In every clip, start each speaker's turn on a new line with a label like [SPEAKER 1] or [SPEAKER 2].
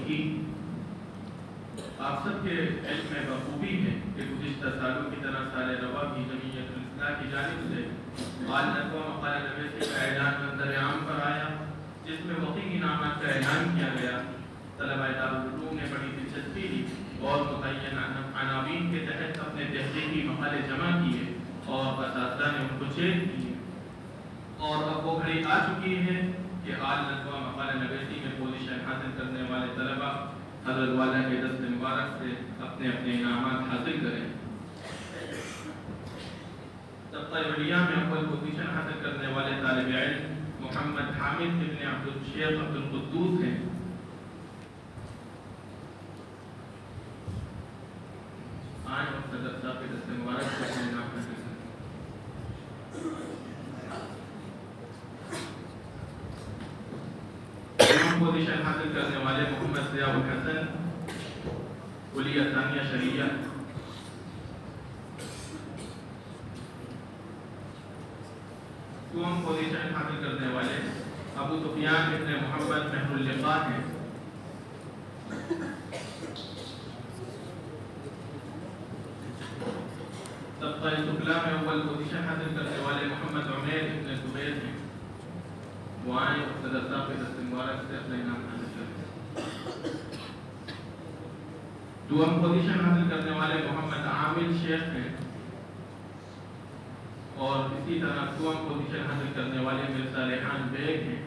[SPEAKER 1] की। आप सबके इल्म में बखूबी है कि गुज़िश्ता सालों की तरह साल रवा भी जमीयतुल इस्लाह की जानिब से आल नदवा मक़ाल नवेसी का ऐलान मंज़र-ए-आम पर आया, जिसमें वक़ी इनामात का ऐलान किया गया। तलबाए दारुल उलूम ने बड़ी दिलचस्पी ली और मुतय्यन अनावीन के तहत अपने तहक़ीक़ी मक़ाले जमा किए और असातिज़ा ने उनको चेक किए। और अब वो घड़ी आ चुकी है कि आल नदवा मक़ाल नवेसी में पोजीशन हासिल करने वाले तलबा हज़रत वाला के दस्त मुबारक से अपने अपने इनामात हासिल करें। तबक़ा वलिया में अव्वल पोजीशन हासिल करने वाले तालिब इल्म मोहम्मद हामिद इब्न अब्दुल शेख अब्दुल कुद्दूस हैं। आज हम सदर साहब के दस्त मुबारक से अपने इनाम हासिल करें। पोजीशन हासिल करने वाले मोहम्मद ज़ियाउल हसन कुलिया सानिया शरिया। दूसरी पोजीशन हासिल करने वाले अबू सुफियान इब्न मोहम्मद महरुल लिक़ा हैं। तबक़ा सुफला में अव्वल पोजीशन हासिल करने वाले मोहम्मद उमैर इब्न ज़ुबैर हैं। वो आए और सदर साहब के दस्त मुबारक से अपना इनाम हासिल करें। दूसरी पोजीशन हासिल करने वाले मोहम्मद आमिर शेख हैं और इसी तरह दूसरी पोजीशन हासिल करने वाले मिर्ज़ा रेहान बेग हैं।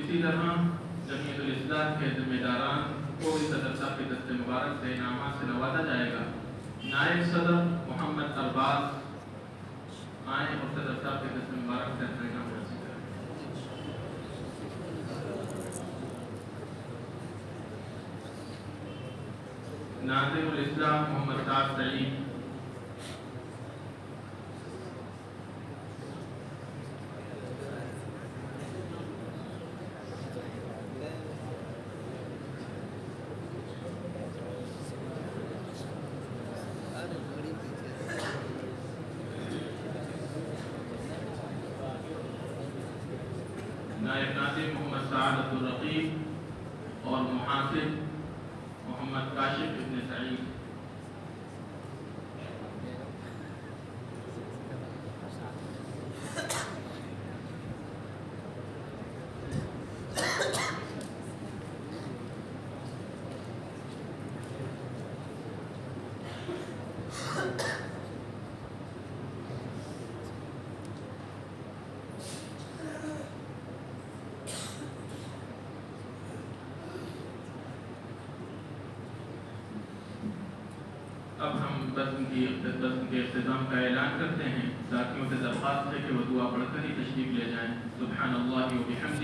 [SPEAKER 1] इसी तरह जमीयतुल इस्लाह के ज़िम्मेदारान को भी सदर साहब के दस्त मुबारक से इनामात से नवाजा जाएगा। नायब सदर मोहम्मद अरबाज आए और सदर साहब के दस्त मुबारक से अपना इनाम हासिल करें। नाज़िमुल इस्लाम मोहम्मद ताज सईद। नायब नाज़िम मोहम्मद साद अब्दुल रकीब और मुहासिब मोहम्मद काशिफ इब्न सईद। अब हम बस्म के इख्तिताम का ऐलान करते हैं। साथियों से दरख्वास्त है कि वो दुआ पढ़कर ही तशरीफ़ ले जाएँ। सुब्हानल्लाहि व बिहम्दिही।